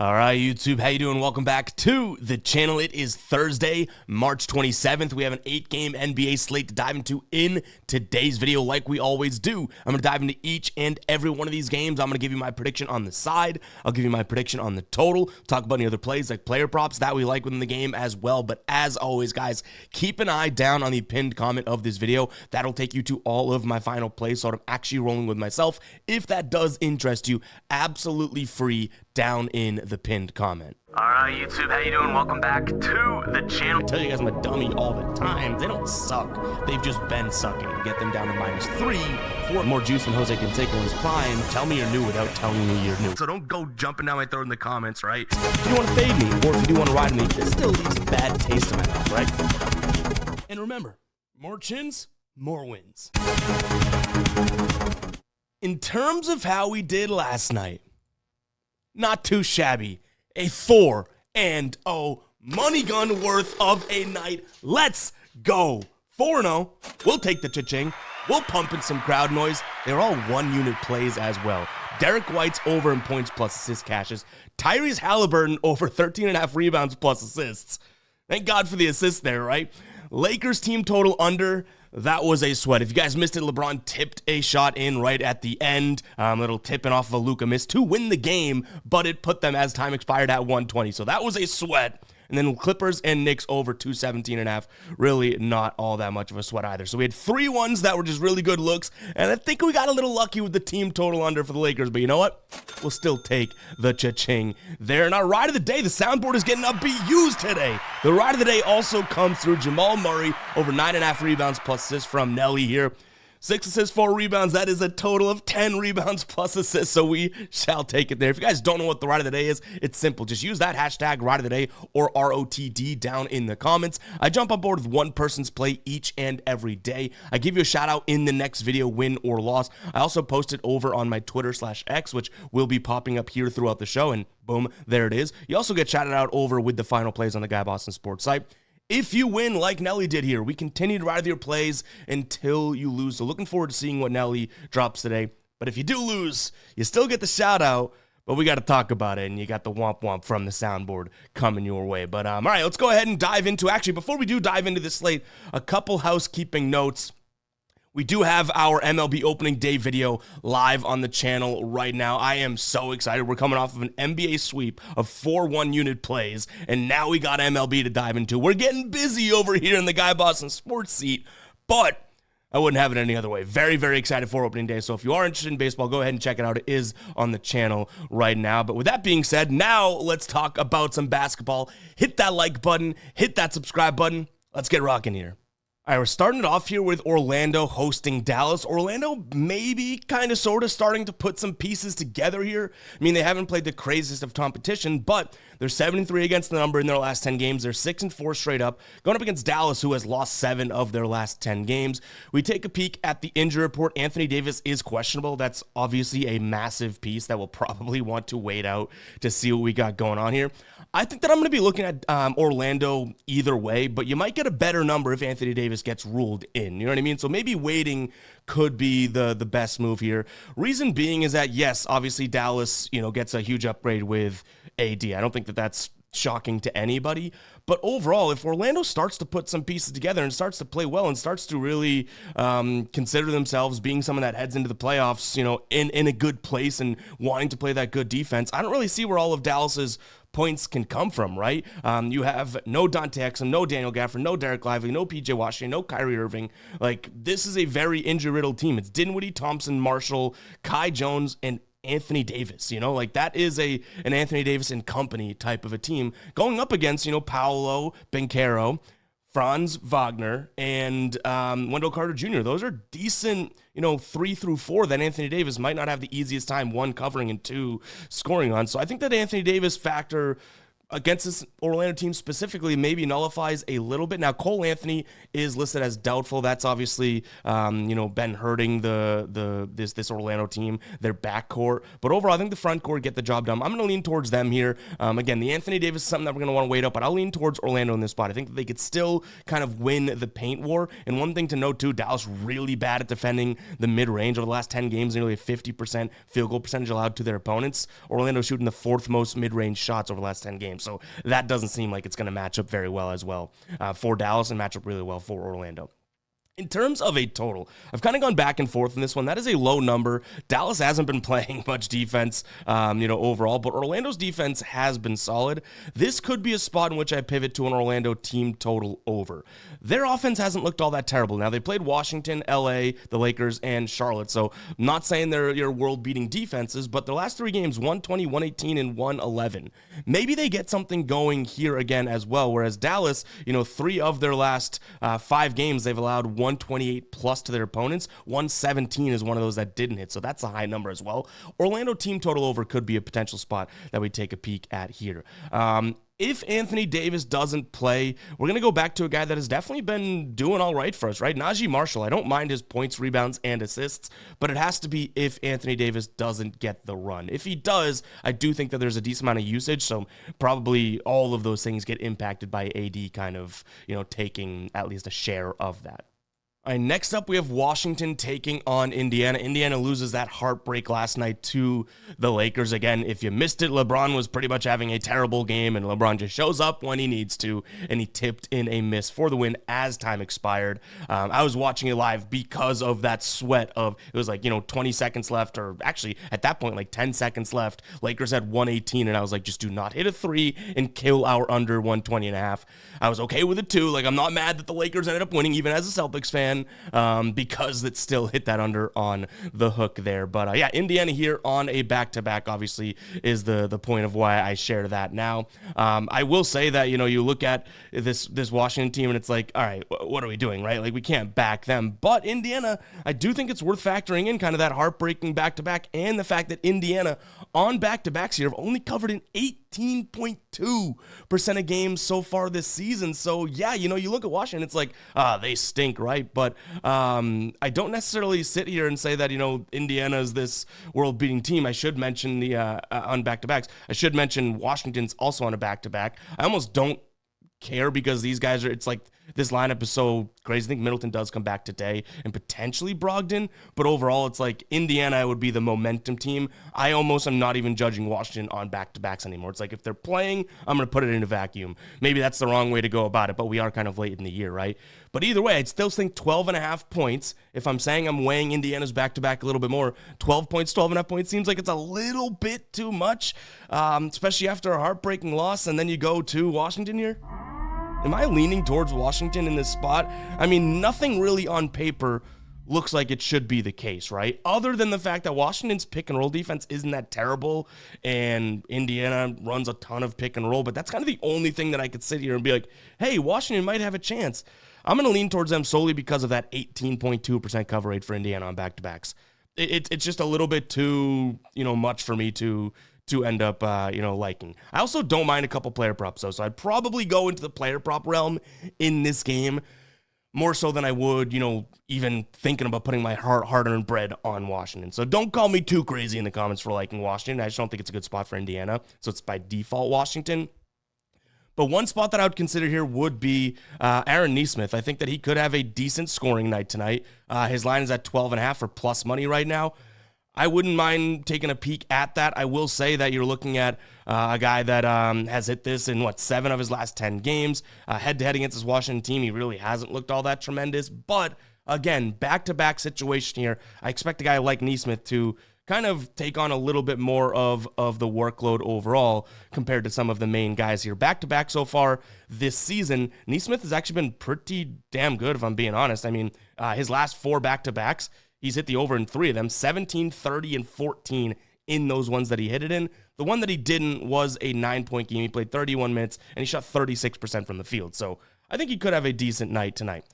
All right, YouTube, how you doing? Welcome back to the channel. It is Thursday, March 27th. We have an 8-game NBA slate to dive into in today's video like we always do. I'm going to dive into each and every one of these games. I'm going to give you my prediction on the side. I'll give you my prediction on the total. Talk about any other plays like player props that we like within the game as well. But as always, guys, keep an eye down on the pinned comment of this video. That'll take you to all of my final plays, so I'm actually rolling with myself. If that does interest you, absolutely free down in the pinned comment. All right, YouTube, how you doing? Welcome back to the channel. I tell you guys I'm a dummy all the time. They don't suck. They've just been sucking. Get them down to -3 for more juice than Jose Canseco in his prime. Tell me you're new without telling me you're new. So don't go jumping down my throat in the comments, right? If you want to fade me, or if you do want to ride me, this still leaves a bad taste in my mouth, right? And remember, more chins, more wins. In terms of how we did last night, not too shabby. A 4-0 money gun worth of a night. Let's go. 4-0. We'll take the cha-ching. We'll pump in some crowd noise. They're all one-unit plays as well. Derek White's over in points plus assist cashes. Tyrese Halliburton over 13.5 rebounds plus assists. Thank God for the assist there, right? Lakers team total under. That was a sweat. If you guys missed it, LeBron tipped a shot in right at the end. Little tipping off of a Luka miss to win the game, but it put them as time expired at 120. So that was a sweat. And then Clippers and Knicks over 217.5. Really not all that much of a sweat either. So we had 3 ones that were just really good looks. And I think we got a little lucky with the team total under for the Lakers. But you know what? We'll still take the cha-ching there. And our ride of the day, the soundboard is getting upbeat used today. The ride of the day also comes through Jamal Murray over 9.5 rebounds plus assists from Nelly here. 6 assists, 4 rebounds. That is a total of 10 rebounds plus assists, so we shall take it there. If you guys don't know what the ride of the day is, it's simple. Just use that hashtag ride of the day or ROTD down in the comments. I jump on board with one person's play each and every day. I give you a shout out in the next video, win or loss. I also post it over on my Twitter/X, which will be popping up here throughout the show, and boom, there it is. You also get shouted out over with the final plays on the Guy Boston Sports site. If you win like Nelly did here, we continue to ride with your plays until you lose. So looking forward to seeing what Nelly drops today. But if you do lose, you still get the shout out, but we got to talk about it. And you got the womp womp from the soundboard coming your way. But all right, let's go ahead and dive into, actually, before we do dive into this slate, a couple housekeeping notes. We do have our MLB opening day video live on the channel right now. I am so excited. We're coming off of an NBA sweep of 4 one-unit plays, and now we got MLB to dive into. We're getting busy over here in the Guy Boston Sports seat, but I wouldn't have it any other way. Very, very excited for opening day. So if you are interested in baseball, go ahead and check it out. It is on the channel right now. But with that being said, now let's talk about some basketball. Hit that like button. Hit that subscribe button. Let's get rocking here. All right, we're starting it off here with Orlando hosting Dallas. Orlando maybe kind of sort of starting to put some pieces together here. I mean, they haven't played the craziest of competition, but they're 7-3 against the number in their last 10 games. They're 6-4 straight up, going up against Dallas, who has lost 7 of their last 10 games. We take a peek at the injury report. Anthony Davis is questionable. That's obviously a massive piece that we'll probably want to wait out to see what we got going on here. I think that I'm going to be looking at Orlando either way, but you might get a better number if Anthony Davis gets ruled in. You know what I mean? So maybe waiting could be the best move here. Reason being is that, yes, obviously Dallas, gets a huge upgrade with AD. I don't think that that's shocking to anybody. But overall, if Orlando starts to put some pieces together and starts to play well and starts to really consider themselves being someone that heads into the playoffs, in a good place and wanting to play that good defense, I don't really see where all of Dallas's points can come from, right? You have no Dante Exum, no Daniel Gafford, no Derek Lively, no PJ Washington, no Kyrie Irving. Like, this is a very injury-riddled team. It's Dinwiddie, Thompson, Marshall, Kai Jones, and Anthony Davis, that is an Anthony Davis and company type of a team going up against, Paolo Banchero, Franz Wagner, and Wendell Carter Jr. Those are decent, 3 through 4 that Anthony Davis might not have the easiest time, 1, covering and 2, scoring on. So I think that Anthony Davis factor against this Orlando team specifically maybe nullifies a little bit. Now, Cole Anthony is listed as doubtful. That's obviously, been hurting this Orlando team, their backcourt. But overall, I think the front court get the job done. I'm going to lean towards them here. Again, the Anthony Davis is something that we're going to want to wait up, but I'll lean towards Orlando in this spot. I think that they could still kind of win the paint war. And one thing to note, too, Dallas really bad at defending the mid-range. Over the last 10 games, nearly a 50% field goal percentage allowed to their opponents. Orlando shooting the 4th most mid-range shots over the last 10 games. So that doesn't seem like it's going to match up very well as well for Dallas and match up really well for Orlando. In terms of a total, I've kind of gone back and forth in this one. That is a low number. Dallas hasn't been playing much defense, overall, but Orlando's defense has been solid. This could be a spot in which I pivot to an Orlando team total over. Their offense hasn't looked all that terrible. Now, they played Washington, LA, the Lakers, and Charlotte, so I'm not saying they're your world-beating defenses, but the last 3 games, 120, 118, and 111. Maybe they get something going here again as well, whereas Dallas, 3 of their last 5 games, they've allowed 128 plus to their opponents. 117 is one of those that didn't hit, so that's a high number as well. Orlando team total over could be a potential spot that we take a peek at here. If Anthony Davis doesn't play, we're going to go back to a guy that has definitely been doing all right for us, right? Najee Marshall. I don't mind his points, rebounds, and assists, but it has to be if Anthony Davis doesn't get the run. If he does, I do think that there's a decent amount of usage, so probably all of those things get impacted by AD kind of, taking at least a share of that. All right, next up, we have Washington taking on Indiana. Indiana loses that heartbreak last night to the Lakers. Again, if you missed it, LeBron was pretty much having a terrible game, and LeBron just shows up when he needs to, and he tipped in a miss for the win as time expired. I was watching it live because of that sweat of, it was like, 20 seconds left, or actually, at that point, like 10 seconds left. Lakers had 118, and I was like, just do not hit a 3 and kill our under 120 and a half. I was okay with it, too. Like, I'm not mad that the Lakers ended up winning, even as a Celtics fan. Because it still hit that under on the hook there. But Indiana here on a back-to-back obviously is the point of why I share that now. I will say that, you look at this Washington team and it's like, all right, what are we doing, right? Like, we can't back them. But Indiana, I do think it's worth factoring in kind of that heartbreaking back-to-back and the fact that Indiana on back-to-backs here have only covered an 18.2% of games so far this season. So, you look at Washington, it's like, they stink, right? But I don't necessarily sit here and say that, Indiana is this world-beating team. I should mention the on back-to-backs. I should mention Washington's also on a back-to-back. I almost don't care because these guys it's like this lineup is so crazy. I think Middleton does come back today and potentially Brogdon, but overall it's like Indiana would be the momentum team. I almost am not even judging Washington on back-to-backs anymore. It's like if they're playing, I'm going to put it in a vacuum. Maybe that's the wrong way to go about it, but we are kind of late in the year, right? But either way, I'd still think 12.5 points. If I'm saying I'm weighing Indiana's back-to-back a little bit more, 12 points, 12.5 points seems like it's a little bit too much, especially after a heartbreaking loss, and then you go to Washington here. Am I leaning towards Washington in this spot? I mean, nothing really on paper looks like it should be the case, right? Other than the fact that Washington's pick and roll defense isn't that terrible, and Indiana runs a ton of pick and roll, but that's kind of the only thing that I could sit here and be like, hey, Washington might have a chance. I'm going to lean towards them solely because of that 18.2% cover rate for Indiana on back-to-backs. It's just a little bit too, much for me to end up, liking. I also don't mind a couple player props, though, so I'd probably go into the player prop realm in this game more so than I would, even thinking about putting my hard-earned bread on Washington. So don't call me too crazy in the comments for liking Washington. I just don't think it's a good spot for Indiana, so it's by default Washington. But one spot that I would consider here would be Aaron Nesmith. I think that he could have a decent scoring night tonight. His line is at 12.5 for plus money right now. I wouldn't mind taking a peek at that. I will say that you're looking at a guy that has hit this in, 7 of his last 10 games. Head-to-head against his Washington team, he really hasn't looked all that tremendous. But, again, back-to-back situation here. I expect a guy like Nesmith to kind of take on a little bit more of the workload overall compared to some of the main guys here. Back-to-back so far this season, Nesmith has actually been pretty damn good, if I'm being honest. I mean, his last 4 back-to-backs, he's hit the over in 3 of them, 17, 30, and 14 in those ones that he hit it in. The one that he didn't was a 9-point game. He played 31 minutes, and he shot 36% from the field. So I think he could have a decent night tonight.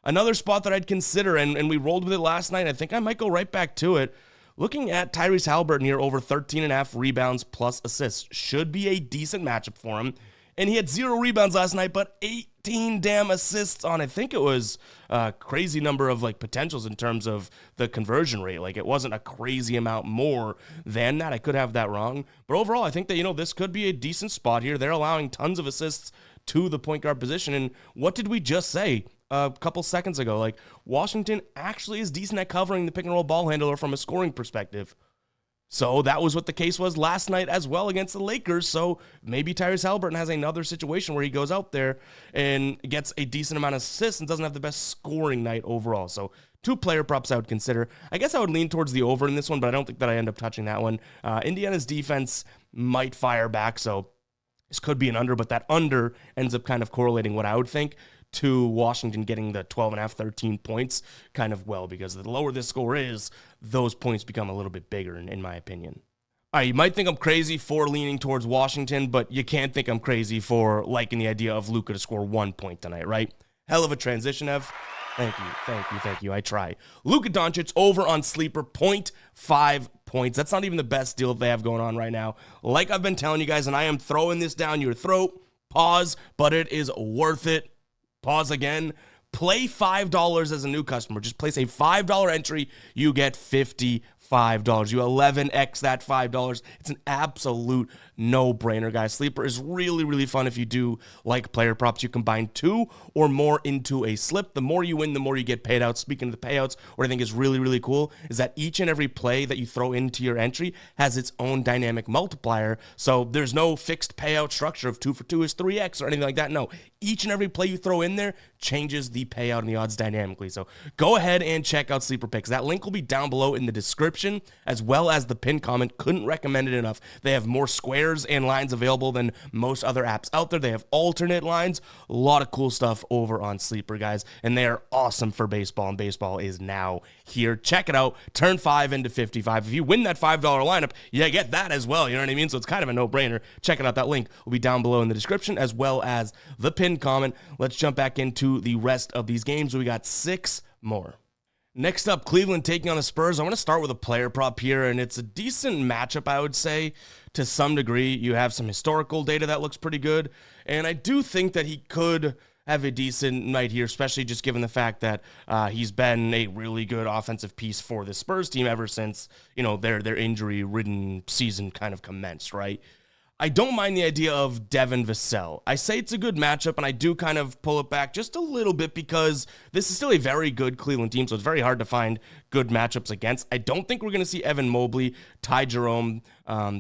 Another spot that I'd consider, and we rolled with it last night, I think I might go right back to it. looking at Tyrese Halliburton here, over 13.5 rebounds plus assists. Should be a decent matchup for him. And he had 0 rebounds last night, but 18 damn assists on, I think it was a crazy number of like potentials in terms of the conversion rate. Like it wasn't a crazy amount more than that. I could have that wrong. But overall, I think that, this could be a decent spot here. They're allowing tons of assists to the point guard position. And what did we just say a couple seconds ago? Like Washington actually is decent at covering the pick and roll ball handler from a scoring perspective. So that was what the case was last night as well against the Lakers. So maybe Tyrese Halliburton has another situation where he goes out there and gets a decent amount of assists and doesn't have the best scoring night overall. So 2 player props I would consider. I guess I would lean towards the over in this one, but I don't think that I end up touching that one. Indiana's defense might fire back, so this could be an under, but that under ends up kind of correlating what I would think to Washington getting the 12.5, 13 points kind of well, because the lower this score is, those points become a little bit bigger, in my opinion. All right, you might think I'm crazy for leaning towards Washington, but you can't think I'm crazy for liking the idea of Luka to score 1 point tonight, right? Hell of a transition, Ev. Thank you. I try. Luka Doncic over on Sleeper, 0.5 points. That's not even the best deal that they have going on right now. Like I've been telling you guys, and I am throwing this down your throat. Pause, but it is worth it. Pause again. Play $5 as a new customer. Just place a $5 entry. You get $55. You 11x that $5. It's an absolute no-brainer, guys. Sleeper is really, really fun if you do like player props. You combine 2 or more into a slip. The more you win, the more you get paid out. Speaking of the payouts, what I think is really, really cool is that each and every play that you throw into your entry has its own dynamic multiplier. So there's no fixed payout structure of 2 for 2 is 3x or anything like that. No, each and every play you throw in there changes the payout and the odds dynamically. So go ahead and check out Sleeper Picks. That link will be down below in the description as well as the pinned comment. Couldn't recommend it enough. They have more squares and lines available than most other apps out there. They have alternate lines. A lot of cool stuff over on Sleeper, guys. And they are awesome for baseball, and baseball is now here. Check it out. Turn 5 into 55. If you win that $5 lineup, you get that as well. You know what I mean? So it's kind of a no-brainer. Check it out. That link will be down below in the description as well as the pinned comment. Let's jump back into the rest of these games. We got 6 more. Next up, Cleveland taking on the Spurs. I want to start with a player prop here, and it's a decent matchup, I would say, to some degree. You have some historical data that looks pretty good, and I do think that he could have a decent night here, especially just given the fact that he's been a really good offensive piece for the Spurs team ever since, their injury-ridden season kind of commenced, right? I don't mind the idea of Devin Vassell. I say it's a good matchup, and I do kind of pull it back just a little bit because this is still a very good Cleveland team, so it's very hard to find good matchups against. I don't think we're going to see Evan Mobley, Ty Jerome,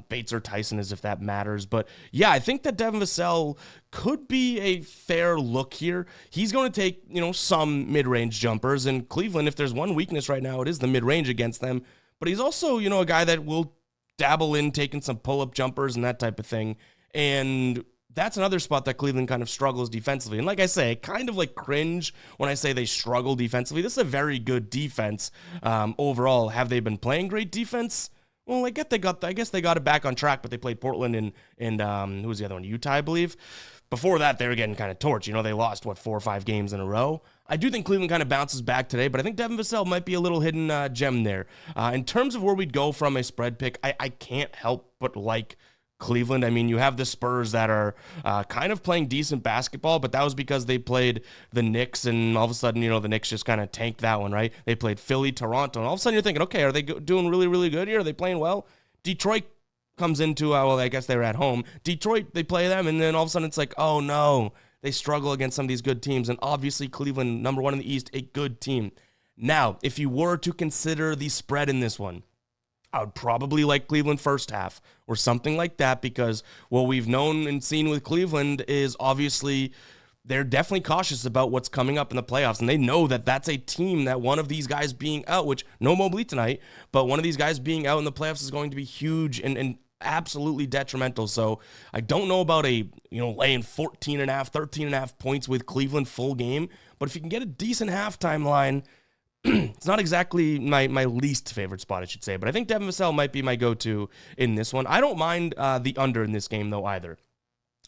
Bates, or Tyson, as if that matters. But yeah, I think that Devin Vassell could be a fair look here. He's going to take, some mid-range jumpers, and Cleveland, if there's one weakness right now, it is the mid-range against them. But he's also, a guy that will dabble in taking some pull-up jumpers and that type of thing. And that's another spot that Cleveland kind of struggles defensively. And like I say, I kind of cringe when I say they struggle defensively. This is a very good defense overall. Have they been playing great defense? Well, I guess they got it back on track, but they played Portland and who was the other one? Utah, I believe. Before that, they were getting kind of torched. They lost, 4 or 5 games in a row. I do think Cleveland kind of bounces back today, but I think Devin Vassell might be a little hidden gem there. In terms of where we'd go from a spread pick, I can't help but like Cleveland. I mean, you have the Spurs that are kind of playing decent basketball, but that was because they played the Knicks, and all of a sudden, the Knicks just kind of tanked that one, right? They played Philly, Toronto, and all of a sudden you're thinking, okay, are they doing really, really good here? Are they playing well? Detroit comes into, I guess they were at home. Detroit, they play them, and then all of a sudden it's like, oh no, they struggle against some of these good teams, and obviously Cleveland, number 1 in the East, a good team. Now, if you were to consider the spread in this one, I would probably like Cleveland first half or something like that, because what we've known and seen with Cleveland is obviously they're definitely cautious about what's coming up in the playoffs, and they know that that's a team that one of these guys being out, which no Mobley tonight, but one of these guys being out in the playoffs is going to be huge and absolutely detrimental. So I don't know about laying 14.5, 13.5 points with Cleveland full game, but if you can get a decent halftime line, it's not exactly my least favorite spot, I should say, but I think Devin Vassell might be my go-to in this one. I don't mind the under in this game, though, either.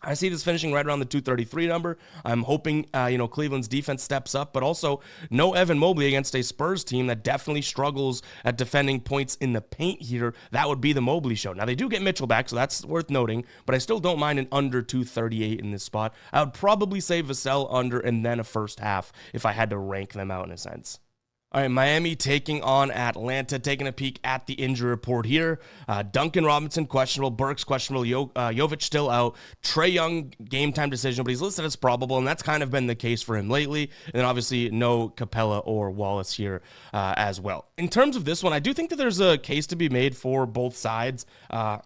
I see this finishing right around the 233 number. I'm hoping, Cleveland's defense steps up, but also no Evan Mobley against a Spurs team that definitely struggles at defending points in the paint here. That would be the Mobley show. Now, they do get Mitchell back, so that's worth noting, but I still don't mind an under 238 in this spot. I would probably say Vassell under and then a first half if I had to rank them out in a sense. All right, Miami taking on Atlanta, taking a peek at the injury report here. Duncan Robinson, questionable. Burks, questionable. Jovic still out. Trae Young, game time decision, but he's listed as probable, and that's kind of been the case for him lately. And then obviously no Capella or Wallace here as well. In terms of this one, I do think that there's a case to be made for both sides. And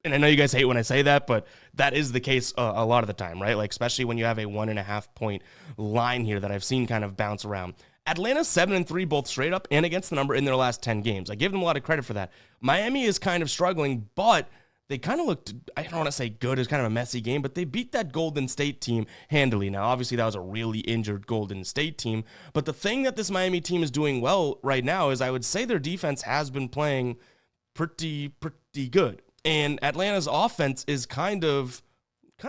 I know you guys hate when I say that, but that is the case a lot of the time, right? Like, especially when you have a 1.5 point line here that I've seen kind of bounce around. Atlanta's 7-3 both straight up and against the number in their last 10 games. I give them a lot of credit for that. Miami is kind of struggling, but they kind of looked, I don't want to say good, it's kind of a messy game, but they beat that Golden State team handily. Now, obviously, that was a really injured Golden State team, but the thing that this Miami team is doing well right now is I would say their defense has been playing pretty good. And Atlanta's offense is kind of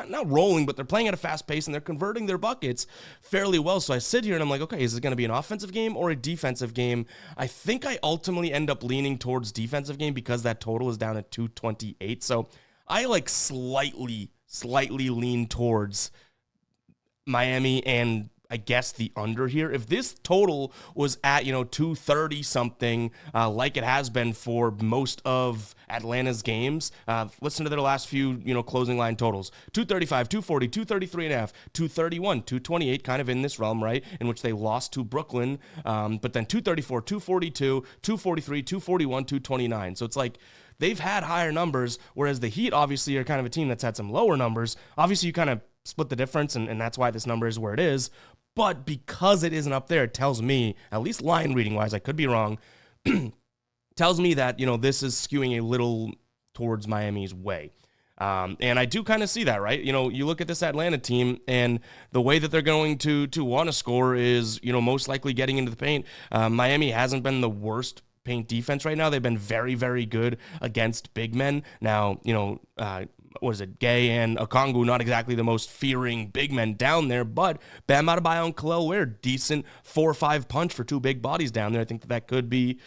not rolling, but they're playing at a fast pace and they're converting their buckets fairly well. So I sit here and I'm like, okay, is this going to be an offensive game or a defensive game? I think I ultimately end up leaning towards defensive game because that total is down at 228. So I like slightly lean towards Miami and I guess the under here. If this total was at, 230 something, like it has been for most of Atlanta's games, listen to their last few, closing line totals. 235, 240, 233 and a half, 231, 228, kind of in this realm, right? In which they lost to Brooklyn. But then 234, 242, 243, 241, 229. So it's like, they've had higher numbers, whereas the Heat obviously are kind of a team that's had some lower numbers. Obviously, you kind of split the difference, and that's why this number is where it is. But because it isn't up there, it tells me, at least line reading wise, I could be wrong, tells me that, this is skewing a little towards Miami's way. And I do kind of see that, right? You look at this Atlanta team and the way that they're going to want to score is, most likely getting into the paint. Miami hasn't been the worst paint defense right now. They've been very, very good against big men. Now, Gay and Okongwu, not exactly the most fearing big men down there, but Bam Adebayo and Khalil Ware, decent 4-5 punch for two big bodies down there. I think that could be,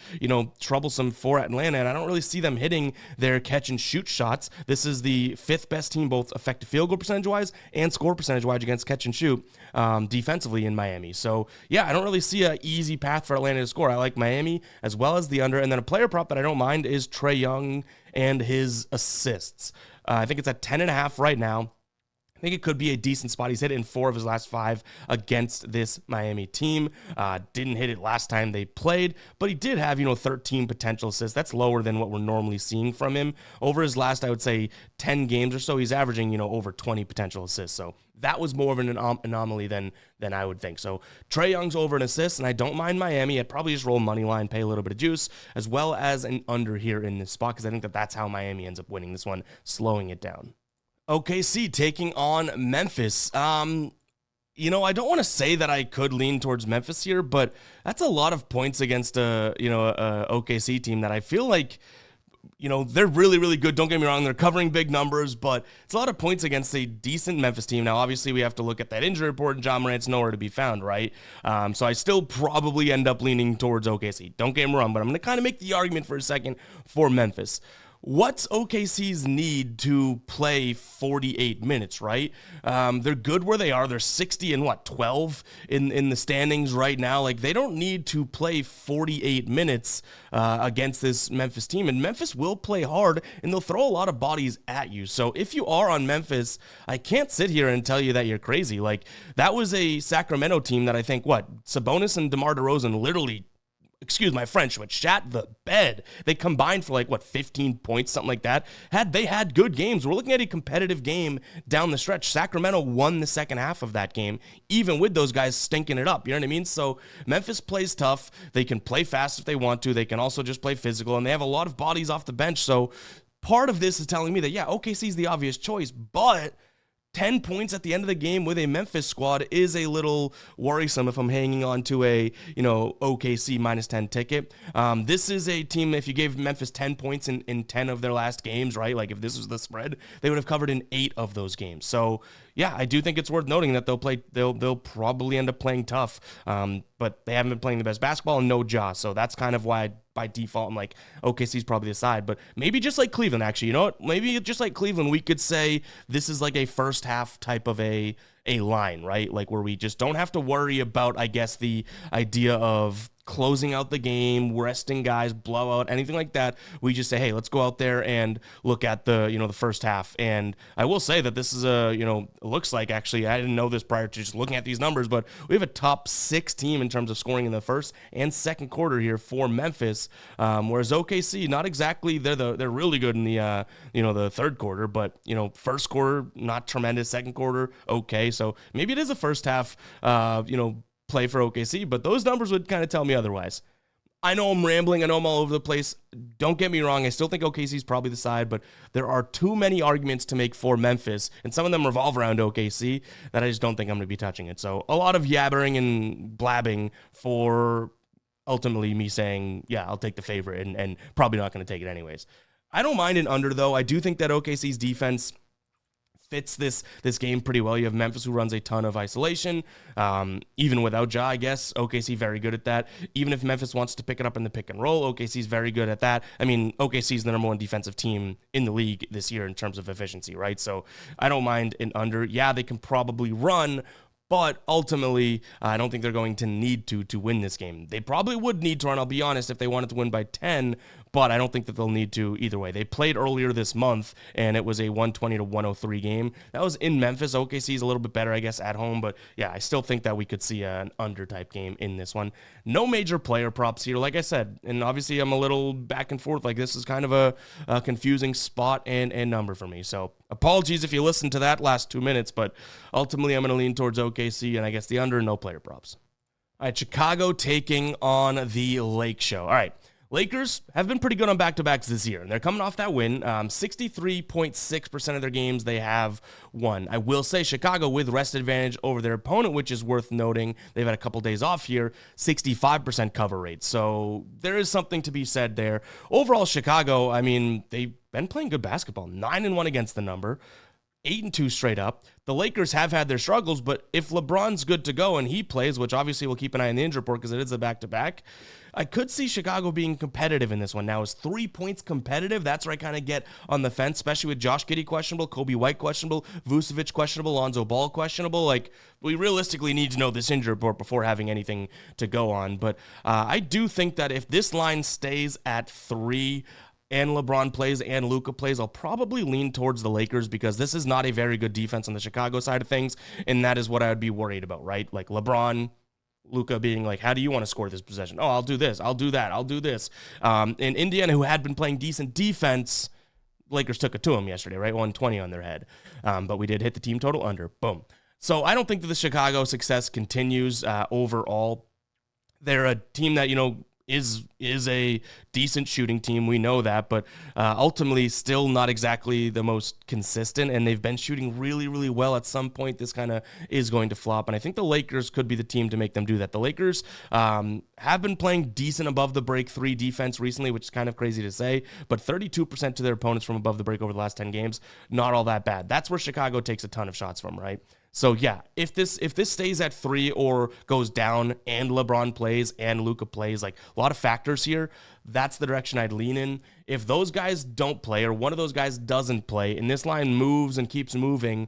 troublesome for Atlanta, and I don't really see them hitting their catch and shoot shots. This is the fifth best team, both effective field goal percentage-wise and score percentage-wise against catch and shoot defensively in Miami. So, yeah, I don't really see an easy path for Atlanta to score. I like Miami as well as the under, and then a player prop that I don't mind is Trae Young and his assists. I think it's at 10.5 right now. I think it could be a decent spot. He's hit it in 4 of his last 5 against this Miami team. Didn't hit it last time they played, but he did have, 13 potential assists. That's lower than what we're normally seeing from him. Over his last, I would say, 10 games or so, he's averaging, over 20 potential assists. So that was more of an anomaly than I would think. So Trae Young's over an assist, and I don't mind Miami. I'd probably just roll money line, pay a little bit of juice, as well as an under here in this spot, because I think that's how Miami ends up winning this one, slowing it down. OKC taking on Memphis. I don't want to say that I could lean towards Memphis here, but that's a lot of points against a OKC team that I feel like, they're really, really good. Don't get me wrong. They're covering big numbers, but it's a lot of points against a decent Memphis team. Now, obviously, we have to look at that injury report, and John Morant's nowhere to be found, right? So I still probably end up leaning towards OKC. Don't get me wrong, but I'm going to kind of make the argument for a second for Memphis. What's OKC's need to play 48 minutes, right? They're good where they are. They're 60 and 12 in the standings right now. Like, they don't need to play 48 minutes against this Memphis team. And Memphis will play hard, and they'll throw a lot of bodies at you. So if you are on Memphis, I can't sit here and tell you that you're crazy. Like, that was a Sacramento team that I think, Sabonis and DeMar DeRozan literally, excuse my French, but shat the bed. They combined for 15 points, something like that. They had good games. We're looking at a competitive game down the stretch. Sacramento won the second half of that game, even with those guys stinking it up. You know what I mean? So Memphis plays tough. They can play fast if they want to. They can also just play physical, and they have a lot of bodies off the bench. So part of this is telling me that, OKC is the obvious choice, but 10 points at the end of the game with a Memphis squad is a little worrisome if I'm hanging on to a, OKC minus 10 ticket. This is a team, if you gave Memphis 10 points in 10 of their last games, right? Like if this was the spread, they would have covered in 8 of those games. So yeah, I do think it's worth noting that they'll probably end up playing tough. But they haven't been playing the best basketball and no Ja. So that's kind of why by default I'm like, OKC's probably the side. But maybe just like Cleveland, actually. You know what? Maybe just like Cleveland, we could say this is like a first half type of a line, right? Like where we just don't have to worry about, I guess, the idea of closing out the game, resting guys, blowout, anything like that. We just say, hey, let's go out there and look at the first half. And I will say that this is looks like, actually, I didn't know this prior to just looking at these numbers, but we have a top 6 team in terms of scoring in the first and second quarter here for Memphis. Whereas OKC, not exactly, they're really good in the the third quarter, but first quarter not tremendous, second quarter okay. So maybe it is a first half play for OKC, but those numbers would kind of tell me otherwise. I know I'm rambling. I know I'm all over the place. Don't get me wrong. I still think OKC is probably the side, but there are too many arguments to make for Memphis, and some of them revolve around OKC that I just don't think I'm going to be touching it. So a lot of yabbering and blabbing for ultimately me saying, yeah, I'll take the favorite and probably not going to take it anyways. I don't mind an under, though. I do think that OKC's defense fits this game pretty well. You have Memphis, who runs a ton of isolation. Even without Ja, I guess, OKC very good at that. Even if Memphis wants to pick it up in the pick and roll, OKC's very good at that. I mean, OKC's the number 1 defensive team in the league this year in terms of efficiency, right? So I don't mind an under. Yeah, they can probably run, but ultimately, I don't think they're going to need to win this game. They probably would need to run, I'll be honest, if they wanted to win by 10, but I don't think that they'll need to either way. They played earlier this month, and it was a 120-103 game. That was in Memphis. OKC is a little bit better, I guess, at home, but yeah, I still think that we could see an under-type game in this one. No major player props here, like I said, and obviously I'm a little back and forth. Like, this is kind of a confusing spot and number for me, so apologies if you listened to that last 2 minutes, but ultimately I'm going to lean towards OKC, and I guess the under, no player props. All right, Chicago taking on the Lake Show. All right. Lakers have been pretty good on back-to-backs this year, and they're coming off that win. 63.6% of their games they have won. I will say Chicago, with rest advantage over their opponent, which is worth noting, they've had a couple days off here, 65% cover rate. So there is something to be said there. Overall, Chicago, I mean, they've been playing good basketball. 9-1 against the number. 8-2 straight up. The Lakers have had their struggles, but if LeBron's good to go and he plays, which obviously we'll keep an eye on the injury report because it is a back-to-back, I could see Chicago being competitive in this one. Now, is 3 points competitive? That's where I kind of get on the fence, especially with Josh Giddey questionable, Kobe White questionable, Vucevic questionable, Lonzo Ball questionable. Like, we realistically need to know this injury report before having anything to go on. But I do think that if this line stays at 3, and LeBron plays and Luka plays, I'll probably lean towards the Lakers because this is not a very good defense on the Chicago side of things, and that is what I would be worried about, right? Like LeBron, Luka being like, how do you want to score this possession? Oh, I'll do this, I'll do that, I'll do this. And Indiana, who had been playing decent defense, Lakers took it to them yesterday, right? 120 on their head. But we did hit the team total under. Boom. So I don't think that the Chicago success continues overall. They're a team that, is a decent shooting team. We know that, but ultimately still not exactly the most consistent, and they've been shooting really, really well. At some point, this kind of is going to flop, and I think the Lakers could be the team to make them do that. The Lakers have been playing decent above the break 3 defense recently, which is kind of crazy to say, but 32% to their opponents from above the break over the last 10 games, not all that bad. That's where Chicago takes a ton of shots from, right? So yeah, if this stays at 3 or goes down and LeBron plays and Luka plays, like a lot of factors here, that's the direction I'd lean in. If those guys don't play or one of those guys doesn't play and this line moves and keeps moving,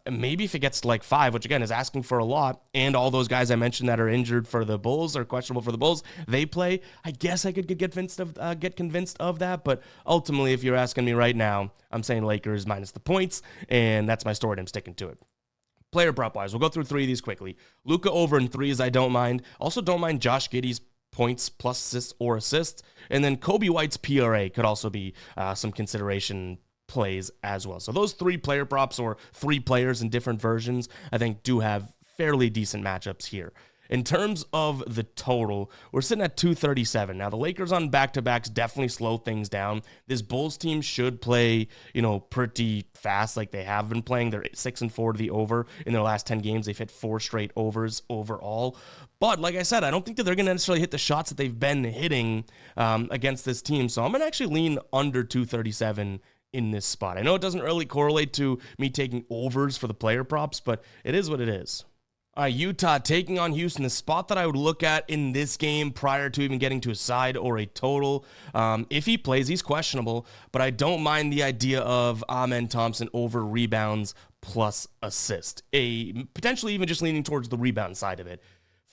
maybe if it gets to like 5, which again is asking for a lot, and all those guys I mentioned that are injured for the Bulls or questionable for the Bulls, they play, I guess I could get convinced of that. But ultimately, if you're asking me right now, I'm saying Lakers minus the points, and that's my story and I'm sticking to it. Player prop wise, we'll go through 3 of these quickly. Luka over in 3s, I don't mind. Also don't mind Josh Giddey's points plus assists or assists. And then Kobe White's PRA could also be some consideration plays as well. So those 3 player props or 3 players in different versions, I think do have fairly decent matchups here. In terms of the total, we're sitting at 237. Now, the Lakers on back-to-backs definitely slow things down. This Bulls team should play, pretty fast like they have been playing. They're 6-4 to the over in their last 10 games. They've hit 4 straight overs overall. But like I said, I don't think that they're going to necessarily hit the shots that they've been hitting against this team. So I'm going to actually lean under 237 in this spot. I know it doesn't really correlate to me taking overs for the player props, but it is what it is. All right, Utah taking on Houston, the spot that I would look at in this game prior to even getting to a side or a total. If he plays, he's questionable, but I don't mind the idea of Amen Thompson over rebounds plus assist. Potentially even just leaning towards the rebound side of it.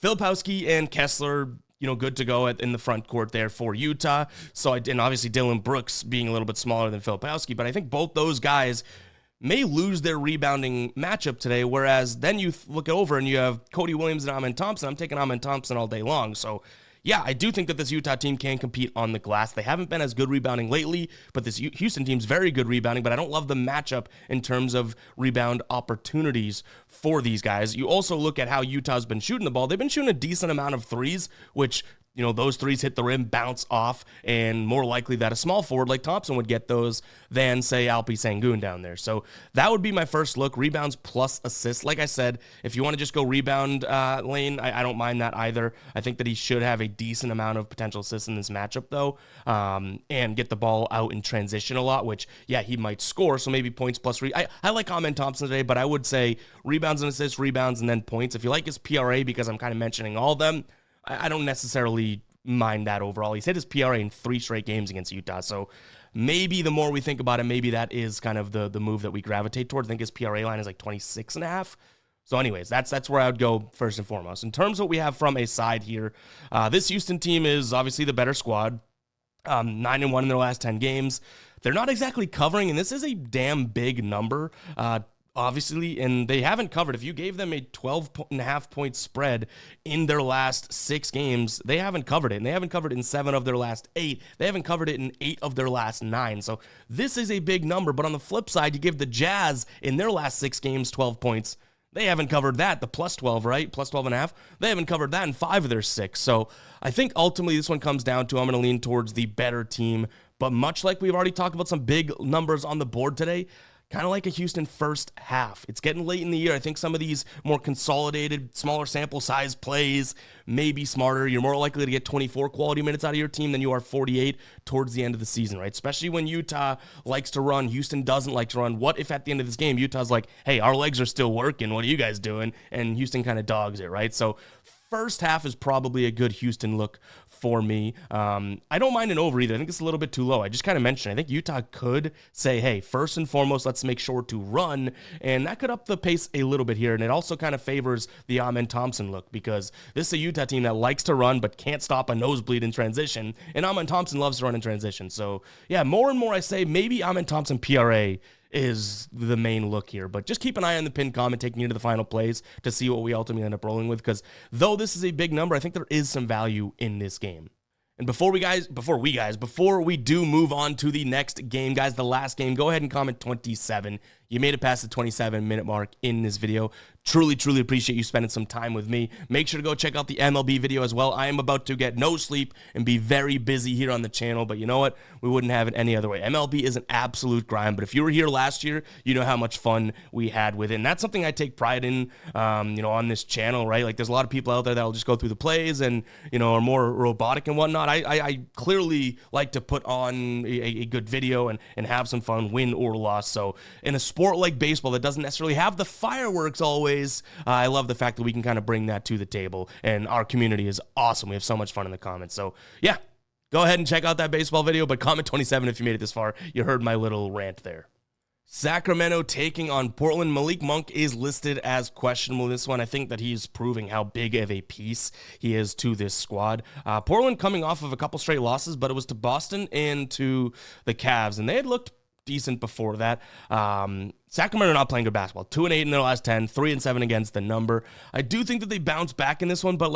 Filipowski and Kessler, good to go in the front court there for Utah. And obviously Dylan Brooks being a little bit smaller than Filipowski, but I think both those guys may lose their rebounding matchup today, whereas then you look over and you have Cody Williams and Amen Thompson. I'm taking Amen Thompson all day long. So, yeah, I do think that this Utah team can compete on the glass. They haven't been as good rebounding lately, but this Houston team's very good rebounding, but I don't love the matchup in terms of rebound opportunities for these guys. You also look at how Utah's been shooting the ball. They've been shooting a decent amount of threes, which those threes hit the rim, bounce off, and more likely that a small forward like Thompson would get those than, say, Alpi Sengun down there. So that would be my first look, rebounds plus assists. Like I said, if you want to just go rebound lane, I don't mind that either. I think that he should have a decent amount of potential assists in this matchup, though, and get the ball out in transition a lot, which, yeah, he might score, so maybe points plus I like Amen Thompson today, but I would say rebounds and assists, rebounds, and then points. If you like his PRA, because I'm kind of mentioning all of them, I don't necessarily mind that overall. He's hit his PRA in 3 straight games against Utah, so maybe the more we think about it, maybe that is kind of the move that we gravitate toward. I think his PRA line is like 26.5. So anyways, that's where I would go first and foremost. In terms of what we have from a side here, this Houston team is obviously the better squad. 9-1 in their last 10 games. They're not exactly covering, and this is a damn big number. Obviously, and they haven't covered. If you gave them a 12.5 point spread in their last 6 games, they haven't covered it. And they haven't covered it in 7 of their last 8. They haven't covered it in 8 of their last 9. So this is a big number. But on the flip side, you give the Jazz in their last 6 games 12 points. They haven't covered that, the plus 12, right? Plus 12.5. They haven't covered that in 5 of their 6. So I think ultimately this one comes down to I'm going to lean towards the better team. But much like we've already talked about some big numbers on the board today, kind of like a Houston first half. It's getting late in the year. I think some of these more consolidated, smaller sample size plays may be smarter. You're more likely to get 24 quality minutes out of your team than you are 48 towards the end of the season, right? Especially when Utah likes to run. Houston doesn't like to run. What if at the end of this game, Utah's like, hey, our legs are still working. What are you guys doing? And Houston kind of dogs it, right? So first half is probably a good Houston look for me. I don't mind an over either. I think it's a little bit too low. I just kind of mentioned, I think Utah could say, hey, first and foremost, let's make sure to run. And that could up the pace a little bit here. And it also kind of favors the Amen Thompson look because this is a Utah team that likes to run but can't stop a nosebleed in transition. And Amen Thompson loves to run in transition. So, yeah, more and more I say maybe Amen Thompson PRA is the main look here. But just keep an eye on the pinned comment taking you to the final plays to see what we ultimately end up rolling with, because though this is a big number, I think there is some value in this game. And before we do move on to the next game, guys, the last game, go ahead and comment 27. You made it past the 27-minute mark in this video. Truly, truly appreciate you spending some time with me. Make sure to go check out the MLB video as well. I am about to get no sleep and be very busy here on the channel, but you know what? We wouldn't have it any other way. MLB is an absolute grind, but if you were here last year, you know how much fun we had with it, and that's something I take pride in, on this channel, right? Like, there's a lot of people out there that'll just go through the plays and, are more robotic and whatnot. I clearly like to put on a good video and have some fun, win or loss. So in a sport like baseball that doesn't necessarily have the fireworks always, I love the fact that we can kind of bring that to the table, and our community is awesome. We have so much fun in the comments. So yeah, go ahead and check out that baseball video, but comment 27 if you made it this far. You heard my little rant there. Sacramento taking on Portland. Malik Monk is listed as questionable in this one. I think that he's proving how big of a piece he is to this squad. Portland coming off of a couple straight losses, but it was to Boston and to the Cavs, and they had looked decent before that. Sacramento are not playing good basketball. 2-8 in their last 10, 3-7 against the number. I do think that they bounce back in this one, but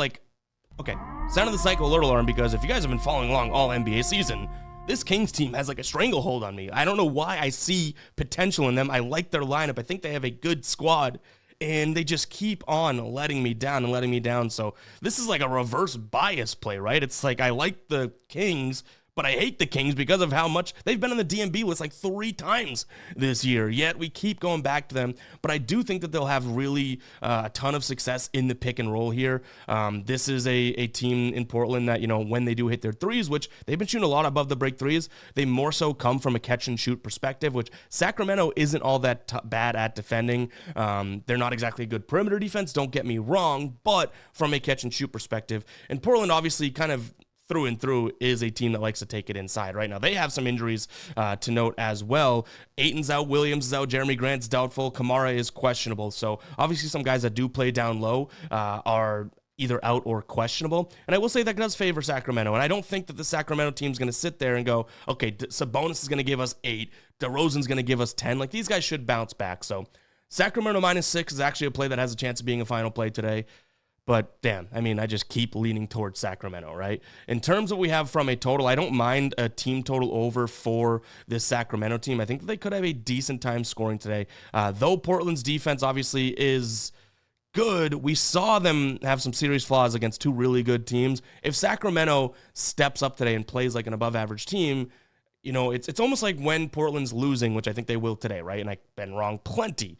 okay, sound of the cycle alert alarm, because if you guys have been following along all NBA season, this Kings team has like a stranglehold on me. I don't know why I see potential in them. I like their lineup. I think they have a good squad. and they just keep on letting me down and letting me down. So this is like a reverse bias play, right? It's like I like the Kings, but I hate the Kings because of how much they've been on the DMB list like 3 times this year, yet we keep going back to them. But I do think that they'll have really a ton of success in the pick and roll here. This is a team in Portland that, when they do hit their threes, which they've been shooting a lot above the break threes, they more so come from a catch and shoot perspective, which Sacramento isn't all that bad at defending. They're not exactly a good perimeter defense, don't get me wrong, but from a catch and shoot perspective, and Portland obviously kind of through and through is a team that likes to take it inside. Right now, they have some injuries to note as well. Ayton's out, Williams is out, Jeremy Grant's doubtful, Kamara is questionable. So obviously some guys that do play down low are either out or questionable. And I will say that does favor Sacramento. And I don't think that the Sacramento team is going to sit there and go, okay, Sabonis is going to give us 8, DeRozan's going to give us 10. Like, these guys should bounce back. So Sacramento -6 is actually a play that has a chance of being a final play today. But damn, I just keep leaning towards Sacramento, right? In terms of what we have from a total, I don't mind a team total over for this Sacramento team. I think that they could have a decent time scoring today. Though Portland's defense obviously is good, we saw them have some serious flaws against 2 really good teams. If Sacramento steps up today and plays like an above average team, it's almost like when Portland's losing, which I think they will today, right? And I've been wrong plenty.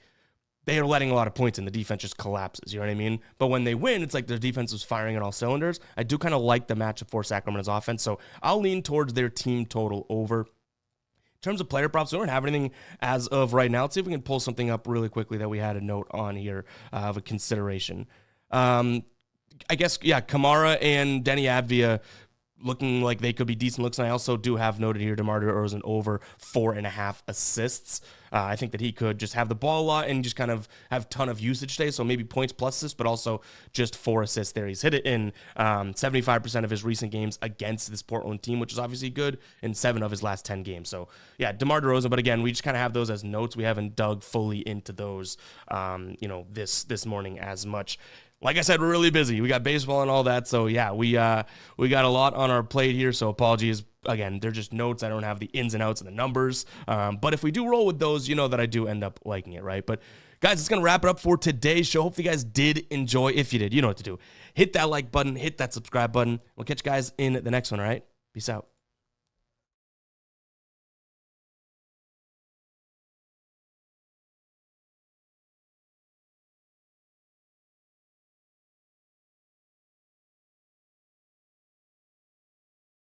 They are letting a lot of points and the defense just collapses, you know what I mean? But when they win, it's like their defense is firing on all cylinders. I do kind of like the matchup for Sacramento's offense, so I'll lean towards their team total over. In terms of player props, we don't have anything as of right now. Let's see if we can pull something up really quickly that we had a note on here of a consideration. I guess, Kamara and Denny Avdia looking like they could be decent looks. And I also do have noted here DeMar DeRozan over 4.5 assists. I think that he could just have the ball a lot and just kind of have a ton of usage today. So maybe points plus assists, but also just 4 assists there. He's hit it in 75% of his recent games against this Portland team, which is obviously good, in 7 of his last 10 games. So yeah, DeMar DeRozan. But again, we just kind of have those as notes. We haven't dug fully into those, this morning as much. Like I said, we're really busy. We got baseball and all that. So yeah, we got a lot on our plate here. So apologies. Again, they're just notes. I don't have the ins and outs and the numbers. But if we do roll with those, you know that I do end up liking it, right? But guys, it's going to wrap it up for today's show. Hopefully you guys did enjoy. If you did, you know what to do. Hit that like button. Hit that subscribe button. We'll catch you guys in the next one, all right? Peace out.